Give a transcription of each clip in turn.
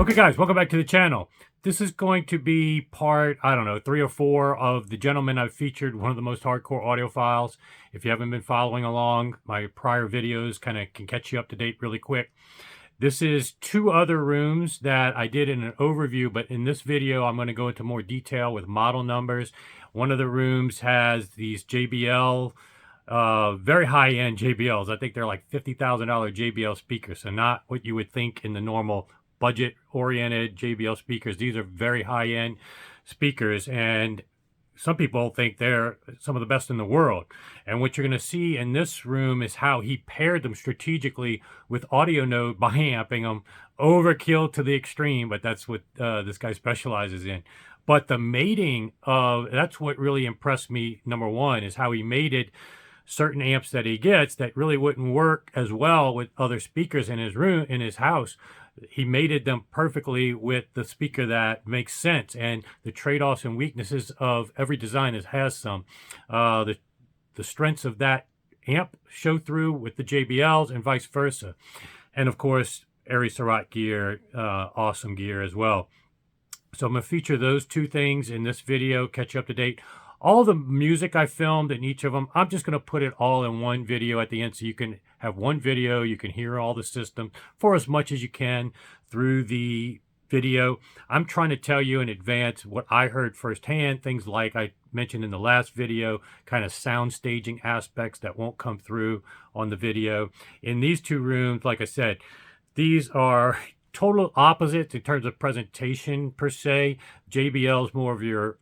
Okay guys, welcome back to the channel. This is going to be part, I don't know, 3 or 4 of the gentleman I've featured, one of the most hardcore audiophiles. If you haven't been following along, my prior videos kind of can catch you up to date really quick. This is 2 other rooms that I did in an overview, but in this video I'm going to go into more detail with model numbers. One of the rooms has these JBL, very high-end JBLs. I think they're like $50,000 JBL speakers, so not what you would think in the normal budget-oriented JBL speakers. These are very high-end speakers, and some people think they're some of the best in the world. And what you're going to see in this room is how he paired them strategically with audio node by amping them. Overkill to the extreme, but that's what this guy specializes in. But the mating of, that's what really impressed me, number one, is how he mated certain amps that he gets that really wouldn't work as well with other speakers in his room, in his house. He mated them perfectly with the speaker that makes sense, and the trade-offs and weaknesses of every design has some. The strengths of that amp show through with the JBLs and vice versa. And of course, Aries Cerat gear, awesome gear as well. So I'm going to feature those 2 things in this video, catch you up to date. All the music I filmed in each of them, I'm just going to put it all in one video at the end, so you can have one video, you can hear all the system for as much as you can through the video. I'm trying to tell you in advance what I heard firsthand, things like I mentioned in the last video, kind of sound staging aspects that won't come through on the video. In these 2 rooms, like I said, these are total opposites in terms of presentation per se. JBL is more of your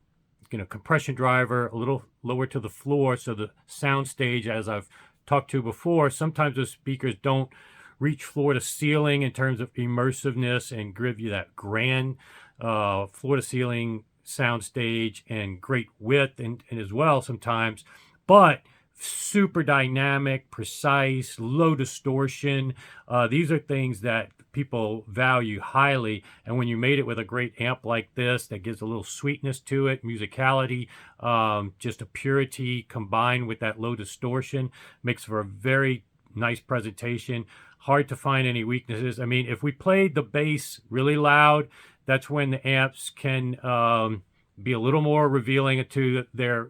compression driver, a little lower to the floor, so the sound stage, as I've talked to before, sometimes those speakers don't reach floor to ceiling in terms of immersiveness and give you that grand floor to ceiling sound stage and great width and as well sometimes, but super dynamic, precise, low distortion. These are things that people value highly, and when you made it with a great amp like this that gives a little sweetness to it, musicality, just a purity combined with that low distortion, makes for a very nice presentation. Hard to find any weaknesses. I mean, if we played the bass really loud, that's when the amps can be a little more revealing to their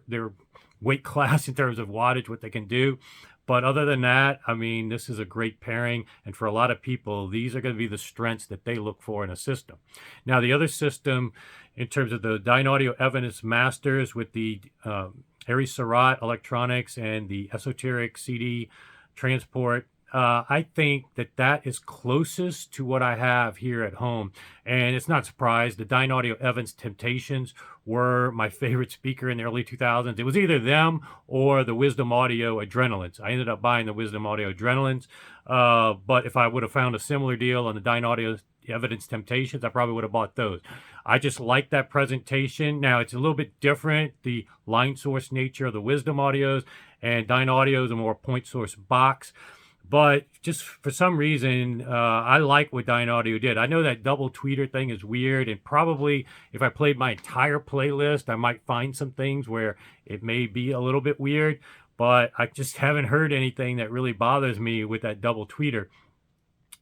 weight class in terms of wattage, what they can do. But other than that, I mean, this is a great pairing, and for a lot of people, these are going to be the strengths that they look for in a system. Now, the other system, in terms of the Dynaudio Evidence Masters with the Aries Cerat electronics and the Esoteric CD transport, I think that is closest to what I have here at home. And it's not surprised. The Dynaudio Evidence Temptations were my favorite speaker in the early 2000s. It was either them or the Wisdom Audio Adrenalines. I ended up buying the Wisdom Audio Adrenalines. But if I would have found a similar deal on the Dynaudio Evidence Temptations, I probably would have bought those. I just like that presentation. Now, it's a little bit different, the line source nature of the Wisdom Audios, and Dynaudio is a more point source box. But just for some reason, I like what Dynaudio did. I know that double tweeter thing is weird, and probably if I played my entire playlist, I might find some things where it may be a little bit weird, but I just haven't heard anything that really bothers me with that double tweeter.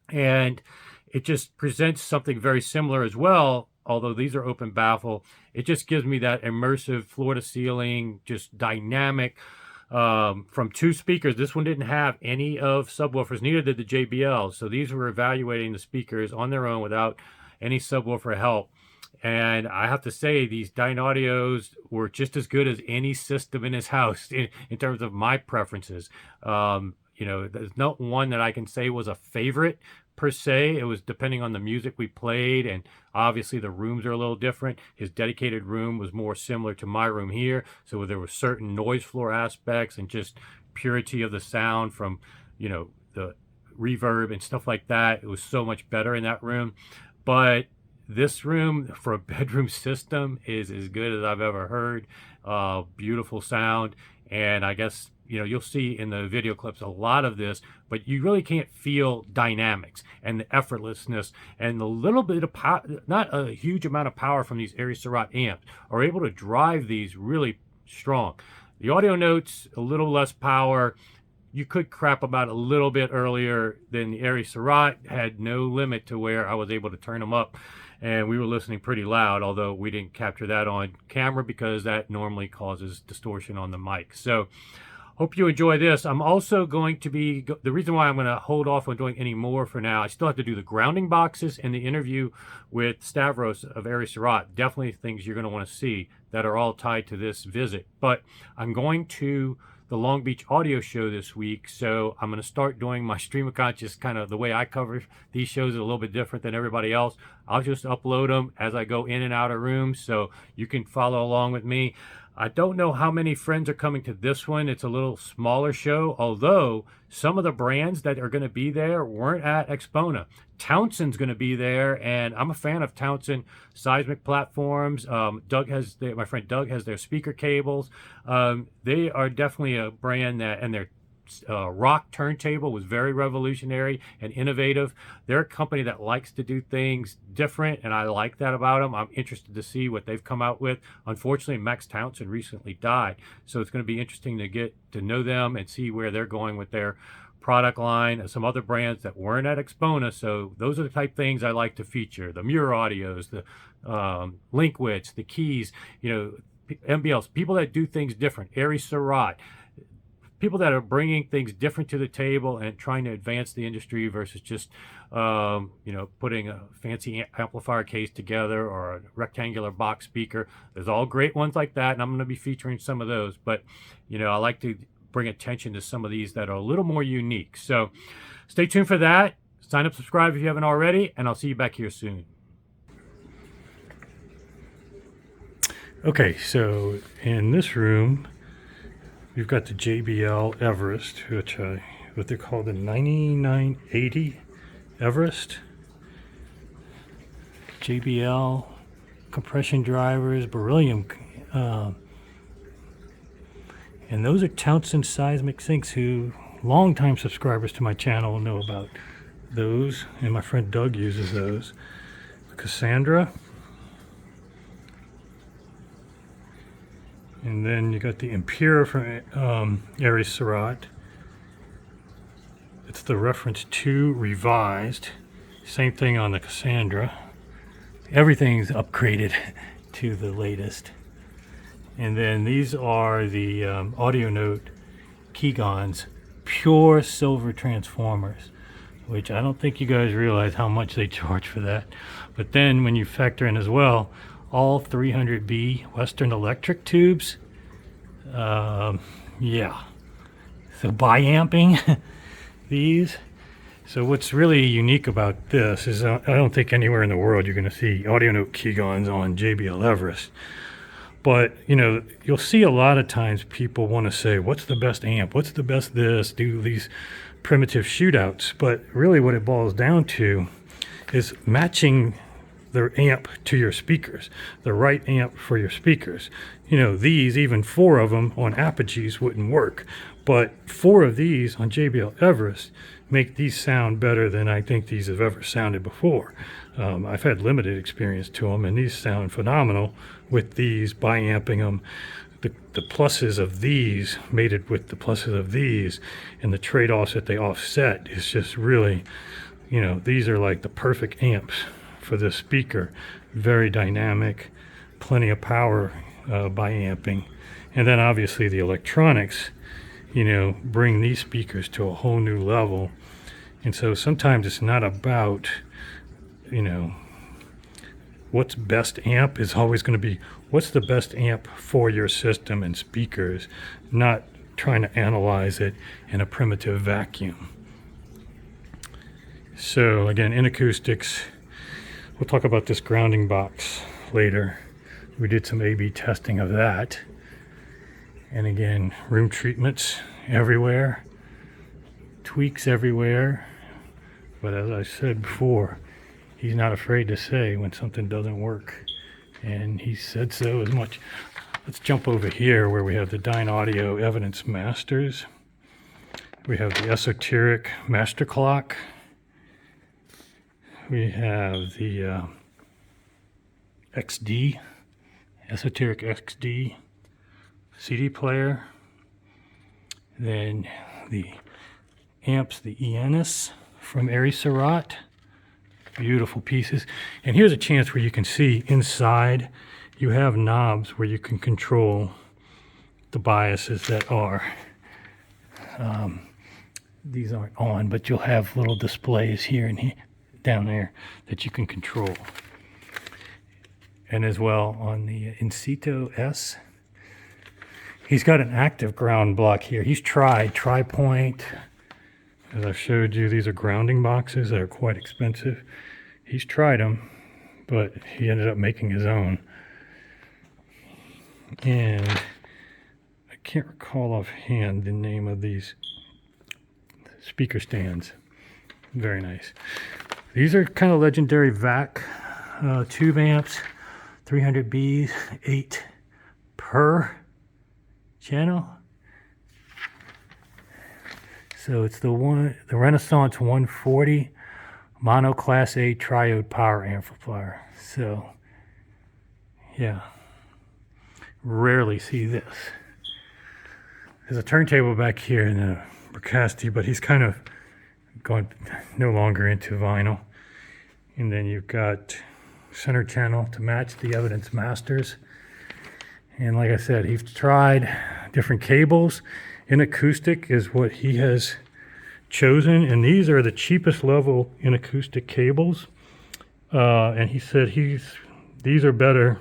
And it just presents something very similar as well, although these are open baffle. It just gives me that immersive floor to ceiling, just dynamic, from 2 speakers. This one didn't have any of subwoofers, neither did the JBL. So these were evaluating the speakers on their own without any subwoofer help. And I have to say, these Dynaudios were just as good as any system in his house in terms of my preferences. There's not one that I can say was a favorite per se. It was depending on the music we played, and obviously the rooms are a little different. His dedicated room was more similar to my room here, so there were certain noise floor aspects and just purity of the sound from the reverb and stuff like that. It was so much better in that room. But this room for a bedroom system is as good as I've ever heard. Beautiful sound, and I guess you'll see in the video clips a lot of this, but you really can't feel dynamics and the effortlessness and the little bit of power, not a huge amount of power from these Aries Cerat amps are able to drive these really strong. The audio notes, a little less power, you could crap them out a little bit earlier than the Aries Cerat. Had no limit to where I was able to turn them up, and we were listening pretty loud, although we didn't capture that on camera because that normally causes distortion on the mic. So hope you enjoy this. I'm also going to be, the reason why I'm going to hold off on doing any more for now, I still have to do the grounding boxes and the interview with Stavros of Aries Cerat. Definitely things you're going to want to see that are all tied to this visit. But I'm going to the Long Beach audio show this week, so I'm going to start doing my stream of conscious, kind of the way I cover these shows is a little bit different than everybody else. I'll just upload them as I go in and out of rooms, so you can follow along with me. I don't know how many friends are coming to this one. It's a little smaller show, although some of the brands that are going to be there weren't at Expona. Townsend's going to be there, and I'm a fan of Townsend seismic platforms. My friend Doug has their speaker cables. They are definitely a brand that, and their rock turntable was very revolutionary and innovative. They're a company that likes to do things different, and I like that about them. I'm interested to see what they've come out with. Unfortunately, Max Townsend recently died, so it's going to be interesting to get to know them and see where they're going with their product line and some other brands that weren't at Expona. So those are the type things I like to feature: the Mure Audios, the Linkwits, the Keys, MBLs, people that do things different. Aries Cerat, people that are bringing things different to the table and trying to advance the industry versus just, putting a fancy amplifier case together or a rectangular box speaker. There's all great ones like that, and I'm going to be featuring some of those. But, I like to bring attention to some of these that are a little more unique. So stay tuned for that. Sign up, subscribe if you haven't already, and I'll see you back here soon. Okay, so in this room, we've got the JBL Everest, what they call the 9980 Everest. JBL compression drivers, beryllium, and those are Townsend seismic sinks, who longtime subscribers to my channel know about those, and my friend Doug uses those. Cassandra. And then you got the Impera from Aries Cerat. It's the reference 2 revised. Same thing on the Cassandra. Everything's upgraded to the latest. And then these are the Audio Note Keygons, pure silver transformers, which I don't think you guys realize how much they charge for that. But then when you factor in as well all 300B Western Electric tubes, yeah. So biamping these. So what's really unique about this is I don't think anywhere in the world you're going to see Audio Note Keygons on JBL Everest. But, you'll see a lot of times people want to say, what's the best amp? What's the best this? Do these primitive shootouts. But really what it boils down to is matching the amp to your speakers, the right amp for your speakers. These, even 4 of them on Apogees wouldn't work, but 4 of these on JBL Everest make these sound better than I think these have ever sounded before. I've had limited experience to them, and these sound phenomenal with these, biamping them. The pluses of these mated with the pluses of these, and the trade-offs that they offset is just really, these are like the perfect amps for this speaker. Very dynamic, plenty of power by amping. And then obviously the electronics, bring these speakers to a whole new level. And so sometimes it's not about, what's best amp. Is always going to be what's the best amp for your system and speakers, not trying to analyze it in a primitive vacuum. So again, Inacoustics. We'll talk about this grounding box later. We did some A/B testing of that. And again, room treatments everywhere, tweaks everywhere. But as I said before, he's not afraid to say when something doesn't work. And he said so as much. Let's jump over here where we have the Dynaudio Evidence Masters. We have the Esoteric Master Clock. We have the XD, Esoteric XD CD player. Then the amps, the Enis from Aries Cerat. Beautiful pieces. And here's a chance where you can see inside you have knobs where you can control the biases that are. These aren't on, but you'll have little displays here and here, down there that you can control. And as well on the Incito S, he's got an active ground block here. He's tried Tri-Point. As I've showed you, these are grounding boxes that are quite expensive. He's tried them, but he ended up making his own. And I can't recall offhand the name of these speaker stands. Very nice. These are kind of legendary VAC tube amps, 300 Bs, 8 per channel. So it's the Renaissance 140 mono class A triode power amplifier. So yeah, rarely see this. There's a turntable back here in the Bricasti, but he's kind of gone no longer into vinyl. And then you've got center channel to match the Evidence Masters. And like I said, he's tried different cables. Inakustik is what he has chosen, and these are the cheapest level Inakustik cables. And he said these are better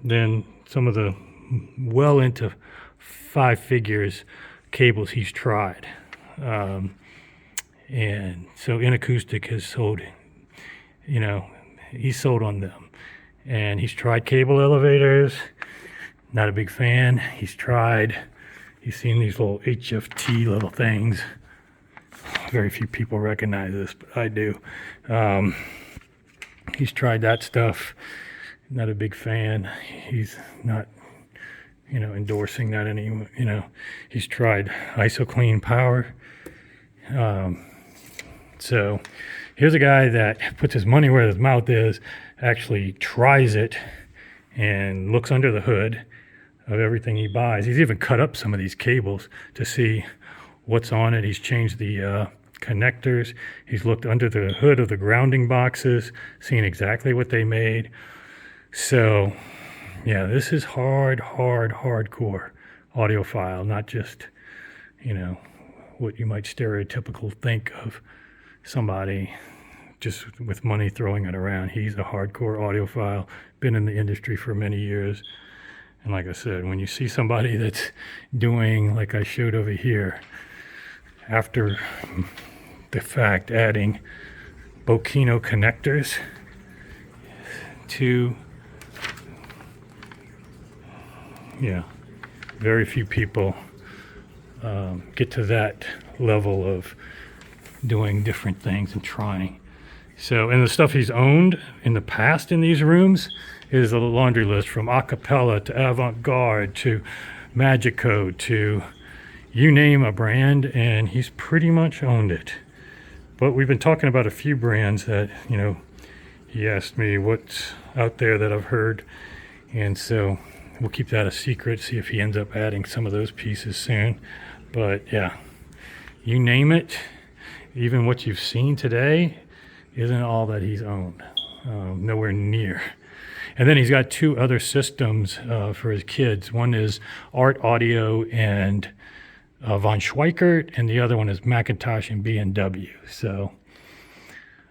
than some of the well into 5 figures cables he's tried. And so Inakustik has sold, he's sold on them. And he's tried cable elevators, not a big fan. He's seen these little HFT little things. Very few people recognize this, but I do. He's tried that stuff, not a big fan. He's not, endorsing that anymore. He's tried IsoClean power. So here's a guy that puts his money where his mouth is, actually tries it and looks under the hood of everything he buys. He's even cut up some of these cables to see what's on it. He's changed the connectors. He's looked under the hood of the grounding boxes, seen exactly what they made. So yeah, this is hardcore audiophile, not just, what you might stereotypical think of somebody just with money throwing it around. He's a hardcore audiophile, been in the industry for many years. And like I said, when you see somebody that's doing, like I showed over here, after the fact, adding Bokino connectors to, very few people get to that level of doing different things and trying. So, and the stuff he's owned in the past in these rooms is a laundry list, from Acapella to Avant-Garde to Magico to you name a brand, and he's pretty much owned it. But we've been talking about a few brands that, he asked me what's out there that I've heard, and so we'll keep that a secret, see if he ends up adding some of those pieces soon. But yeah, you name it, even what you've seen today isn't all that he's owned, nowhere near. And then he's got 2 other systems for his kids. One is Art Audio and von Schweikert, and the other one is Macintosh and B&W. So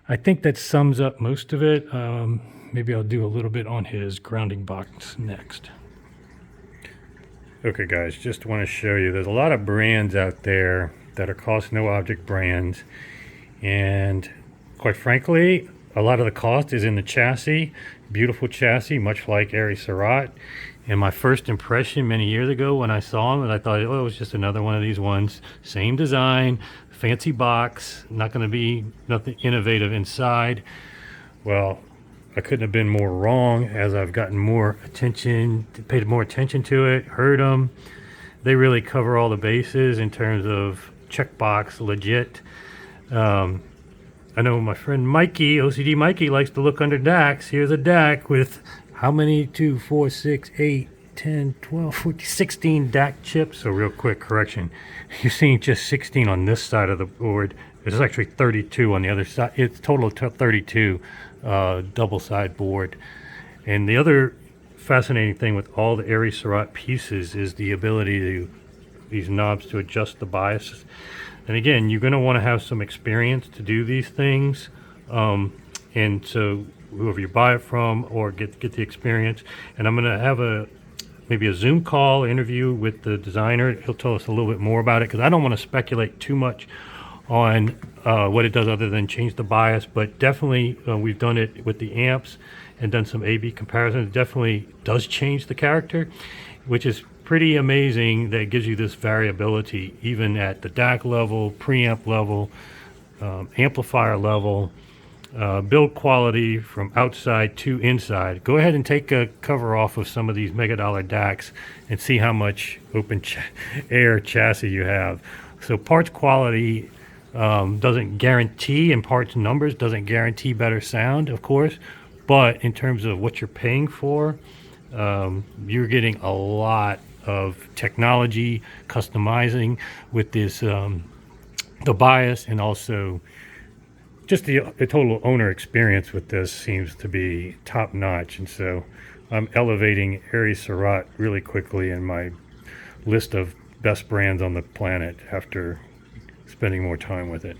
I think that sums up most of it. Maybe I'll do a little bit on his grounding box next. Okay guys, just want to show you, there's a lot of brands out there that are cost no object brands, and quite frankly, a lot of the cost is in the chassis. Beautiful chassis, much like Aries Cerat. And my first impression many years ago when I saw him, and I thought, oh, it was just another one of these ones. Same design, fancy box, not going to be nothing innovative inside. Well, I couldn't have been more wrong as I've gotten more attention, paid more attention to it, heard them. They really cover all the bases in terms of checkbox, legit. I know my friend Mikey, OCD Mikey, likes to look under DACs. Here's a DAC with how many? 2, 4, 6, 8, 10, 12, 14, 16 DAC chips. So real quick correction, you're seeing just 16 on this side of the board. There's actually 32 on the other side. It's total 32 double side board. And the other fascinating thing with all the Aries Cerat pieces is the ability to these knobs to adjust the bias. And again, you're going to want to have some experience to do these things. And so whoever you buy it from or get the experience. And I'm going to have maybe a Zoom call interview with the designer. He'll tell us a little bit more about it because I don't want to speculate too much on what it does other than change the bias. But definitely we've done it with the amps and done some A/B comparisons. It definitely does change the character, which is pretty amazing that it gives you this variability even at the DAC level, preamp level, amplifier level, build quality from outside to inside. Go ahead and take a cover off of some of these mega dollar DACs and see how much open air chassis you have. So parts quality doesn't guarantee, and parts numbers doesn't guarantee better sound, of course, but in terms of what you're paying for, you're getting a lot of technology, customizing with this, the bias, and also just the total owner experience with this seems to be top notch. And so I'm elevating Aries Cerat really quickly in my list of best brands on the planet after spending more time with it.